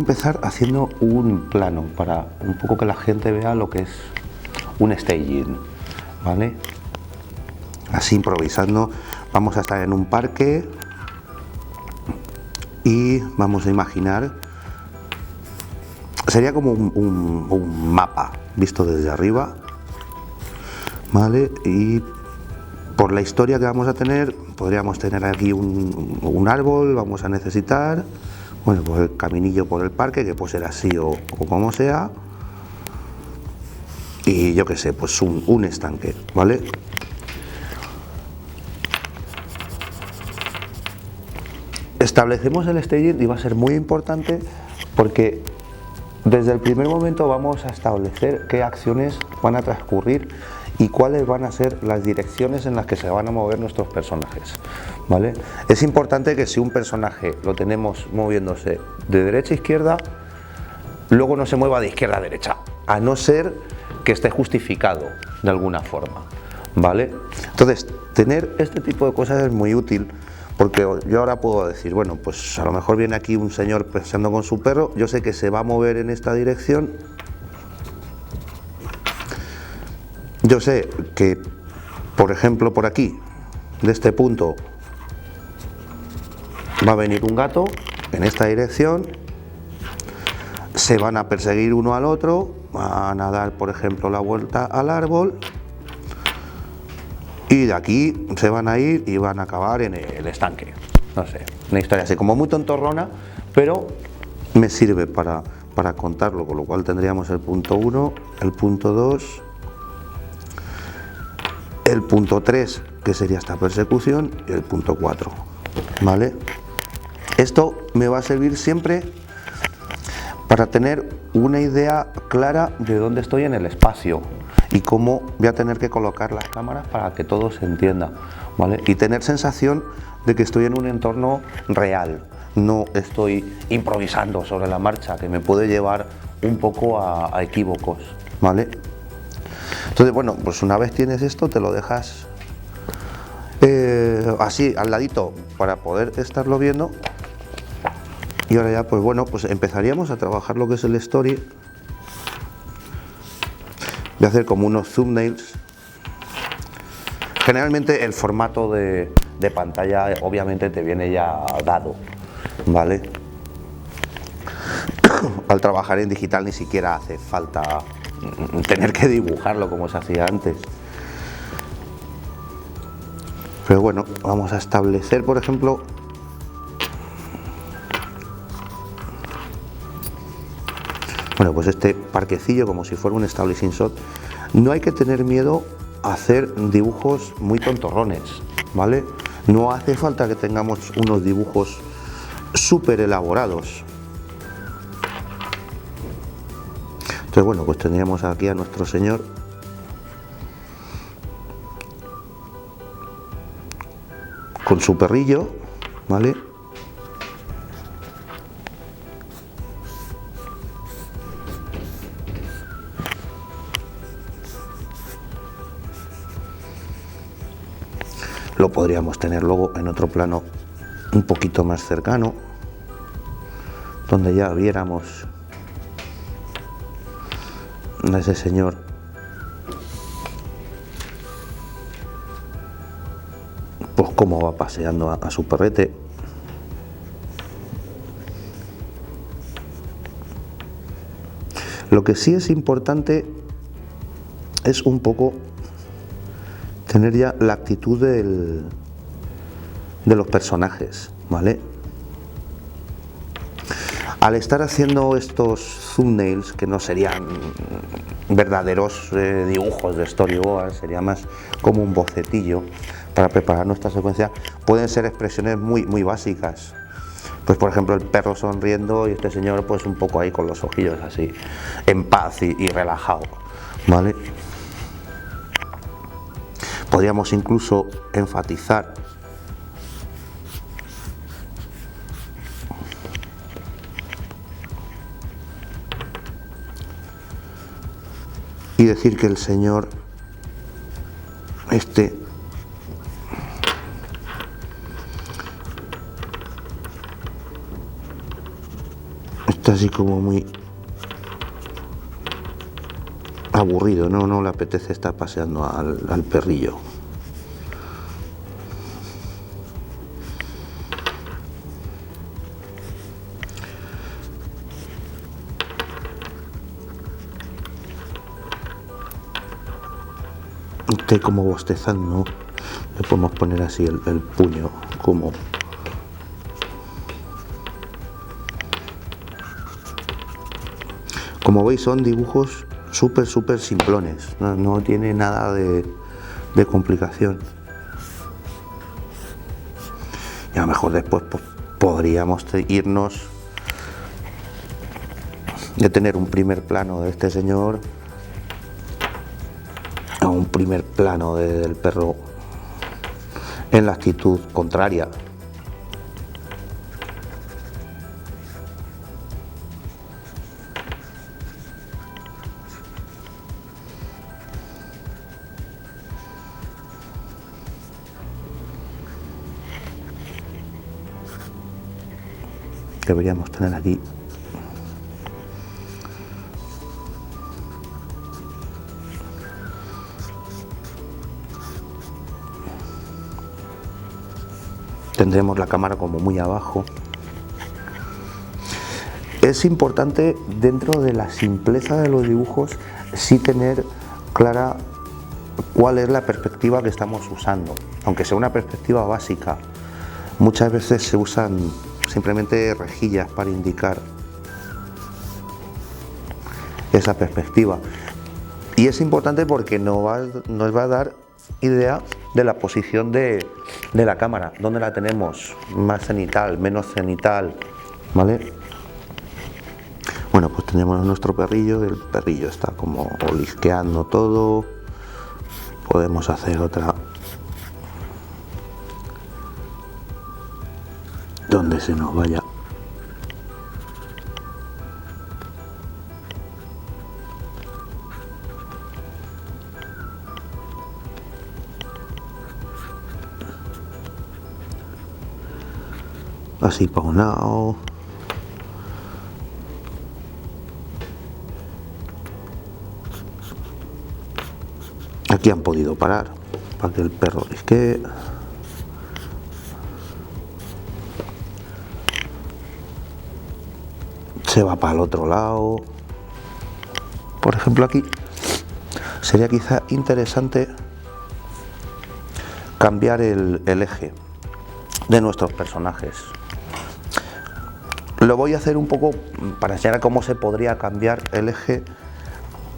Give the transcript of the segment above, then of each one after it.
empezar haciendo un plano para un poco que la gente vea lo que es un staging, ¿vale? Así improvisando, vamos a estar en un parque y vamos a imaginar, sería como un mapa visto desde arriba, ¿vale? Y por la historia que vamos a tener, podríamos tener aquí un árbol, vamos a necesitar, bueno, pues el caminillo por el parque, que puede ser así o como sea, y yo qué sé, pues un estanque, ¿vale? Establecemos el staging y va a ser muy importante porque desde el primer momento vamos a establecer qué acciones van a transcurrir y cuáles van a ser las direcciones en las que se van a mover nuestros personajes, ¿vale? Es importante que si un personaje lo tenemos moviéndose de derecha a izquierda, luego no se mueva de izquierda a derecha, a no ser que esté justificado de alguna forma, ¿vale? Entonces, tener este tipo de cosas es muy útil, porque yo ahora puedo decir, bueno, pues a lo mejor viene aquí un señor paseando con su perro, yo sé que se va a mover en esta dirección, yo sé que, por ejemplo, por aquí, de este punto, va a venir un gato en esta dirección, se van a perseguir uno al otro, van a dar, por ejemplo, la vuelta al árbol, y de aquí se van a ir y van a acabar en el estanque. No sé, una historia así como muy tontorrona, pero me sirve para contarlo, con lo cual tendríamos el punto 1, el punto 2, el punto 3, que sería esta persecución, y el punto 4, ¿vale? Esto me va a servir siempre para tener una idea clara de dónde estoy en el espacio y cómo voy a tener que colocar las cámaras para que todo se entienda, ¿vale? Y tener sensación de que estoy en un entorno real, no estoy improvisando sobre la marcha, que me puede llevar un poco a equívocos, ¿vale? Entonces, bueno, pues una vez tienes esto, te lo dejas así al ladito para poder estarlo viendo. Y ahora ya, pues bueno, pues empezaríamos a trabajar lo que es el story. Voy a hacer como unos thumbnails. Generalmente el formato de pantalla obviamente te viene ya dado, ¿vale? Al trabajar en digital ni siquiera hace falta tener que dibujarlo como se hacía antes. Pero bueno, vamos a establecer, por ejemplo, bueno, pues este parquecillo como si fuera un establishing shot. No hay que tener miedo a hacer dibujos muy tontorrones, ¿vale? No hace falta que tengamos unos dibujos súper elaborados. Entonces, bueno, pues tendríamos aquí a nuestro señor con su perrillo, ¿vale? Lo podríamos tener luego en otro plano un poquito más cercano, donde ya viéramos a ese señor pues cómo va paseando a su perrete. Lo que sí es importante es un poco tener ya la actitud de los personajes, ¿vale? Al estar haciendo estos thumbnails, que no serían verdaderos dibujos de storyboard, sería más como un bocetillo para preparar nuestra secuencia, pueden ser expresiones muy básicas. Pues por ejemplo el perro sonriendo y este señor pues un poco ahí con los ojillos así, en paz y relajado, ¿vale? Podríamos incluso enfatizar y decir que el señor este Está así como muy aburrido, no le apetece estar paseando al perrillo. Está como bostezando. Le podemos poner así el puño como... Como veis, son dibujos súper simplones, no tiene nada de complicación. Y a lo mejor después pues, podríamos irnos de tener un primer plano de este señor a un primer plano del perro en la actitud contraria. Deberíamos tener aquí tendremos la cámara como muy abajo. Es importante dentro de la simpleza de los dibujos sí tener clara cuál es la perspectiva que estamos usando, aunque sea una perspectiva básica. Muchas veces se usan simplemente rejillas para indicar esa perspectiva, y es importante porque nos va a dar idea de la posición de la cámara, dónde la tenemos, más cenital, menos cenital, ¿vale? Bueno, pues tenemos nuestro perrillo, el perrillo está como olisqueando todo. Podemos hacer otra donde se nos vaya así para un lado. Aquí han podido parar para que el perro olisquee. Se va para el otro lado. Por ejemplo, aquí sería quizá interesante cambiar el eje de nuestros personajes. Lo voy a hacer un poco para enseñar cómo se podría cambiar el eje,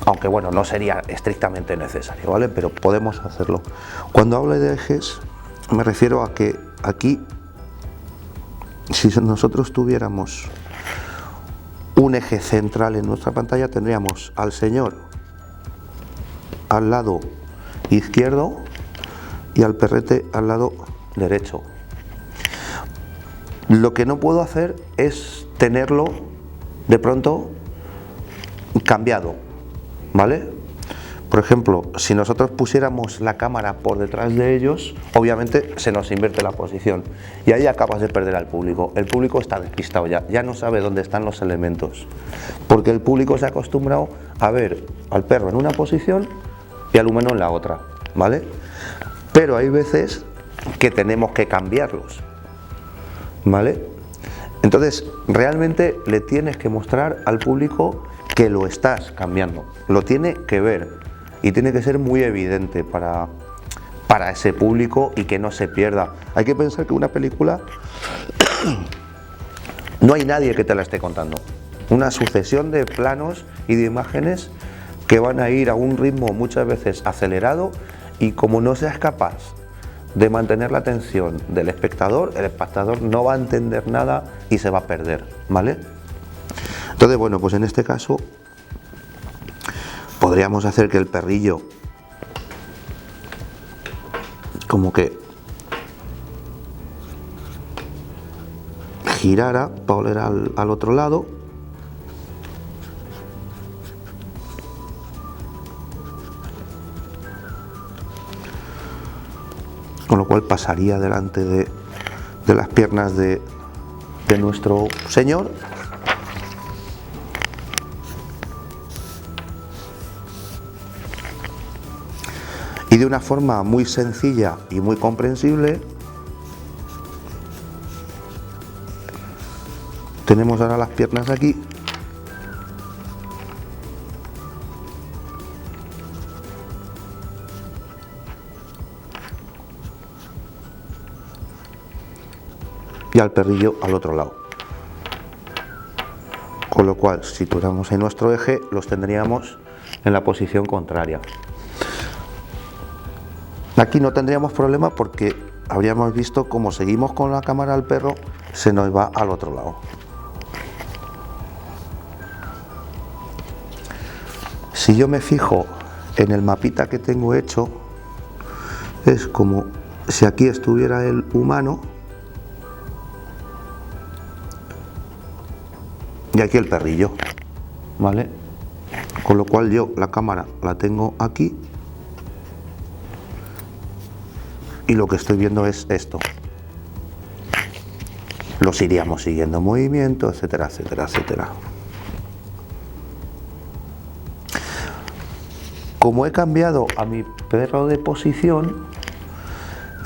aunque bueno, no sería estrictamente necesario, ¿vale? Pero podemos hacerlo. Cuando hablo de ejes, me refiero a que aquí, si nosotros tuviéramos un eje central en nuestra pantalla, tendríamos al señor al lado izquierdo y al perrete al lado derecho. Lo que no puedo hacer es tenerlo de pronto cambiado, ¿vale? Por ejemplo, si nosotros pusiéramos la cámara por detrás de ellos, obviamente se nos invierte la posición y ahí acabas de perder al público. El público está despistado ya no sabe dónde están los elementos, porque el público se ha acostumbrado a ver al perro en una posición y al humano en la otra, ¿vale? Pero hay veces que tenemos que cambiarlos, ¿vale? Entonces, realmente le tienes que mostrar al público que lo estás cambiando, lo tiene que ver y tiene que ser muy evidente para ese público y que no se pierda. Hay que pensar que una película no hay nadie que te la esté contando, una sucesión de planos y de imágenes que van a ir a un ritmo muchas veces acelerado, y como no seas capaz de mantener la atención del espectador, el espectador no va a entender nada y se va a perder, ¿vale? Entonces, bueno, pues en este caso podríamos hacer que el perrillo como que girara para oler al otro lado, con lo cual pasaría delante de las piernas de nuestro señor. Y de una forma muy sencilla y muy comprensible, tenemos ahora las piernas aquí. Y al perrillo al otro lado. Con lo cual, si tuviéramos en nuestro eje, los tendríamos en la posición contraria. Aquí no tendríamos problema porque habríamos visto cómo seguimos con la cámara al perro, se nos va al otro lado. Si yo me fijo en el mapita que tengo hecho, es como si aquí estuviera el humano y aquí el perrillo, ¿vale? Con lo cual yo la cámara la tengo aquí y lo que estoy viendo es esto. Los iríamos siguiendo en movimiento, etcétera, etcétera, etcétera. Como he cambiado a mi perro de posición,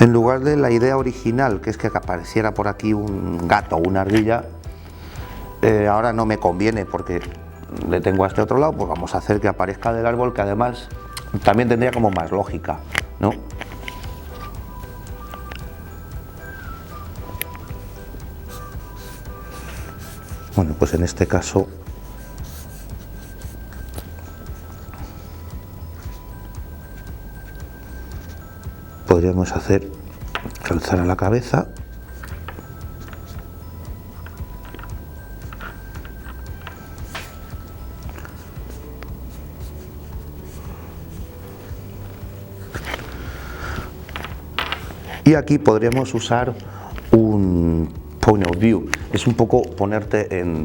en lugar de la idea original, que es que apareciera por aquí un gato o una ardilla, ahora no me conviene porque le tengo a este otro lado, pues vamos a hacer que aparezca del árbol, que además también tendría como más lógica, ¿no? Bueno, pues en este caso podríamos hacer que alzara la cabeza y aquí podríamos usar un point of view. Es un poco ponerte en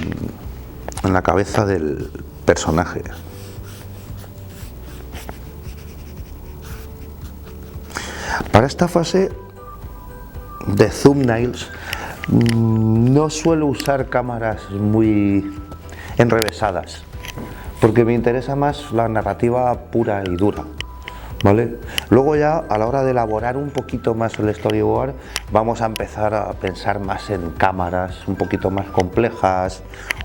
la cabeza del personaje. Para esta fase de thumbnails no suelo usar cámaras muy enrevesadas porque me interesa más la narrativa pura y dura, ¿vale? Luego ya a la hora de elaborar un poquito más el storyboard vamos a empezar a pensar más en cámaras un poquito más complejas,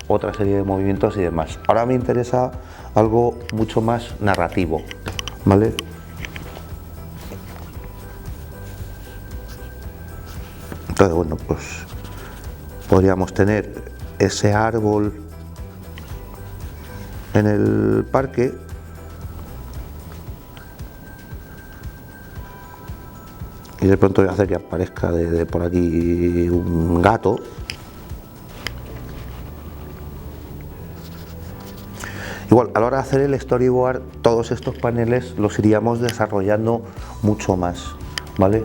otra serie de movimientos y demás. Ahora me interesa algo mucho más narrativo, ¿vale? Entonces, bueno, pues podríamos tener ese árbol en el parque y de pronto voy a hacer que aparezca de por aquí un gato. Igual, a la hora de hacer el storyboard, todos estos paneles los iríamos desarrollando mucho más, ¿vale?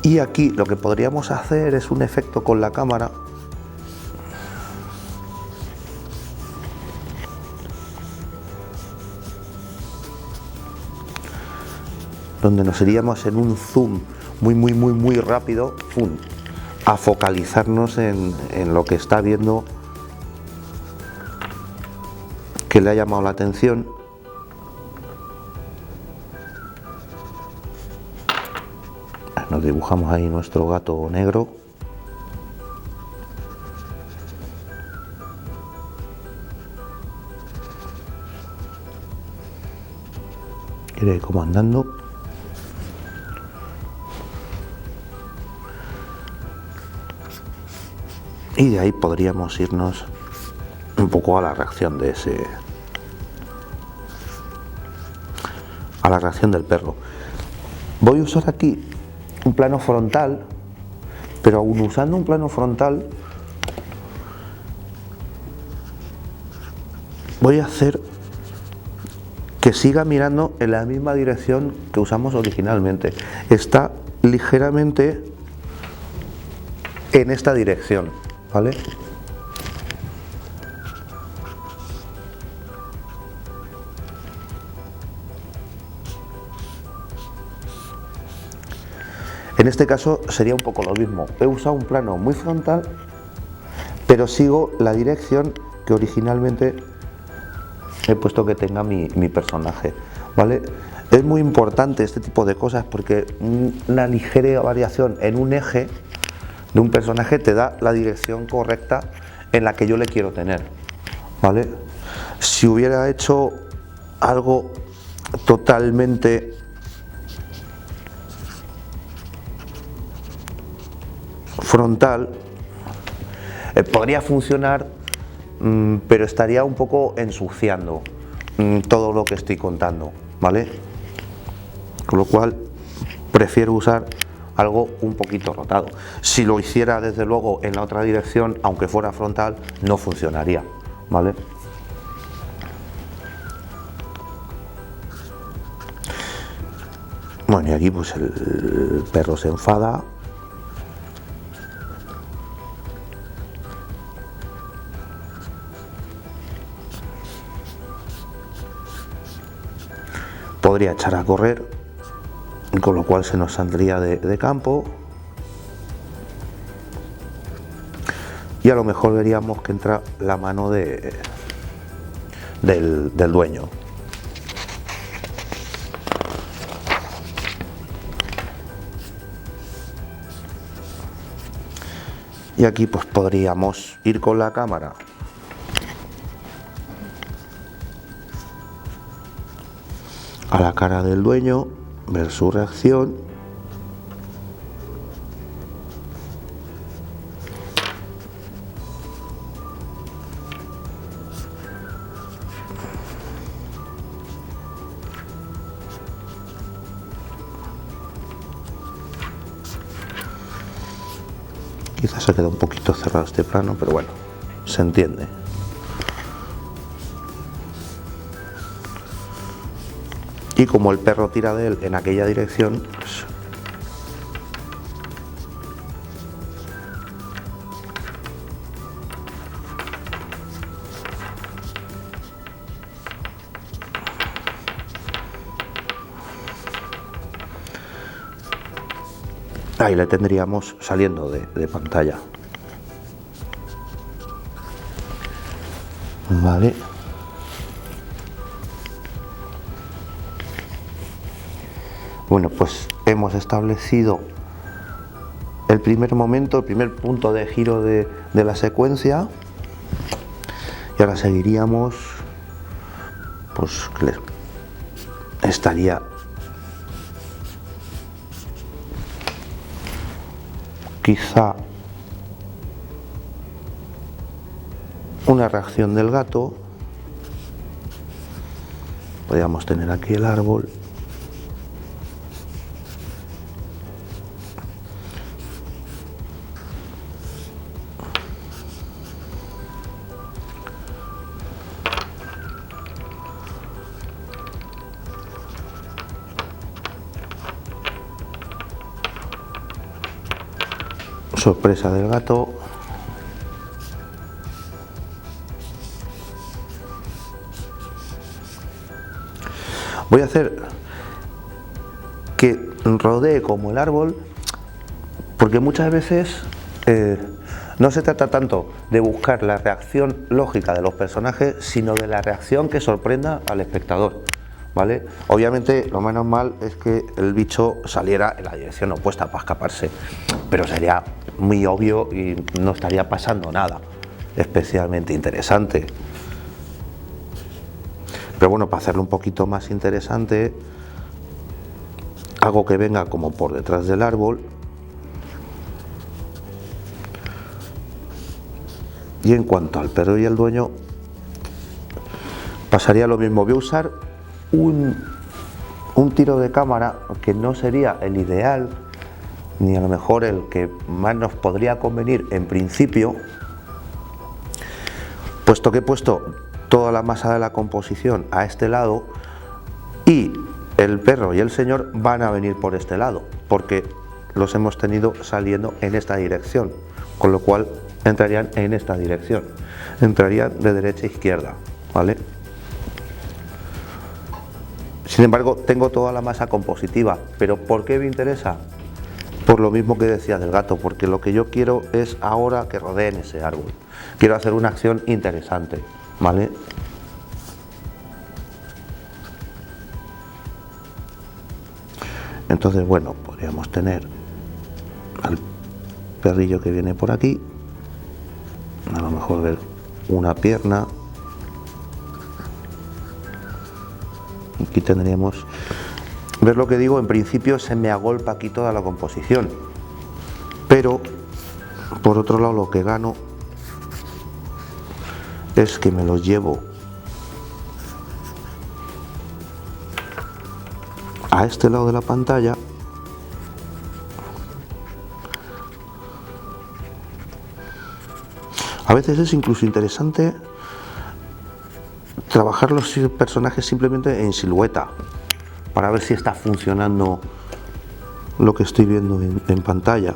Y aquí lo que podríamos hacer es un efecto con la cámara donde nos iríamos en un zoom muy rápido, ¡pum!, a focalizarnos en lo que está viendo que le ha llamado la atención. Nos dibujamos ahí nuestro gato negro. Ir como andando. Y de ahí podríamos irnos un poco a la reacción de a la reacción del perro. Voy a usar aquí un plano frontal, pero aún usando un plano frontal voy a hacer que siga mirando en la misma dirección que usamos originalmente. Está ligeramente en esta dirección, ¿vale? En este caso sería un poco lo mismo. He usado un plano muy frontal, pero sigo la dirección que originalmente he puesto que tenga mi personaje, ¿vale? Es muy importante este tipo de cosas porque una ligera variación en un eje de un personaje te da la dirección correcta en la que yo le quiero tener, ¿vale? Si hubiera hecho algo totalmente frontal, podría funcionar, pero estaría un poco ensuciando todo lo que estoy contando, ¿vale? Con lo cual prefiero usar algo un poquito rotado. Si lo hiciera desde luego en la otra dirección, aunque fuera frontal, no funcionaría, ¿vale? Bueno, y aquí pues el perro se enfada. Podría echar a correr, con lo cual se nos saldría de campo. Y a lo mejor veríamos que entra la mano del dueño. Y aquí pues podríamos ir con la cámara a la cara del dueño, ver su reacción. Quizás se queda un poquito cerrado este plano, pero bueno, se entiende. Y como el perro tira de él en aquella dirección, pues ahí le tendríamos saliendo de pantalla. Vale. Bueno, pues hemos establecido el primer momento, el primer punto de giro de la secuencia. Y ahora seguiríamos, pues estaría quizá una reacción del gato. Podríamos tener aquí el árbol. Sorpresa del gato. Voy a hacer que rodee como el árbol, porque muchas veces no se trata tanto de buscar la reacción lógica de los personajes, sino de la reacción que sorprenda al espectador, ¿vale? Obviamente lo menos mal es que el bicho saliera en la dirección opuesta para escaparse, pero sería muy obvio y no estaría pasando nada especialmente interesante. Pero bueno, para hacerlo un poquito más interesante, hago que venga como por detrás del árbol. Y en cuanto al perro y el dueño, pasaría lo mismo. Voy a usar un tiro de cámara que no sería el ideal, ni a lo mejor el que más nos podría convenir en principio, puesto que he puesto toda la masa de la composición a este lado y el perro y el señor van a venir por este lado, porque los hemos tenido saliendo en esta dirección, con lo cual entrarían en esta dirección, entrarían de derecha a izquierda, ¿vale? Sin embargo, tengo toda la masa compositiva, pero ¿por qué me interesa? Por lo mismo que decía del gato, porque lo que yo quiero es ahora que rodeen ese árbol. Quiero hacer una acción interesante, ¿vale? Entonces, bueno, podríamos tener al perrillo que viene por aquí, a lo mejor ver una pierna. Aquí tendríamos, ver lo que digo, en principio se me agolpa aquí toda la composición, pero por otro lado lo que gano es que me los llevo a este lado de la pantalla A veces es incluso interesante trabajar los personajes simplemente en silueta para ver si está funcionando lo que estoy viendo en pantalla.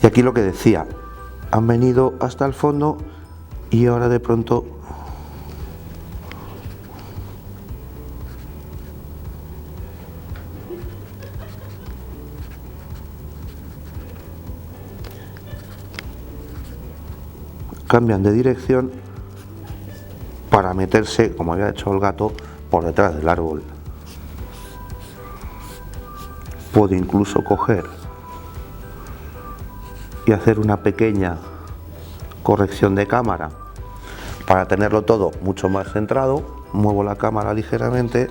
Y aquí lo que decía, han venido hasta el fondo y ahora de pronto cambian de dirección para meterse, como había hecho el gato, por detrás del árbol. Puedo incluso coger y hacer una pequeña corrección de cámara para tenerlo todo mucho más centrado. Muevo la cámara ligeramente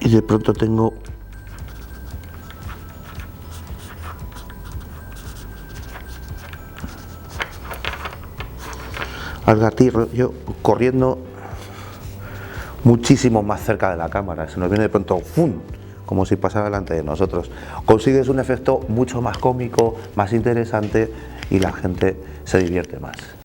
y de pronto tengo al gatillo corriendo muchísimo más cerca de la cámara. Se nos viene de pronto ¡fum!, como si pasara delante de nosotros. Consigues un efecto mucho más cómico, más interesante y la gente se divierte más.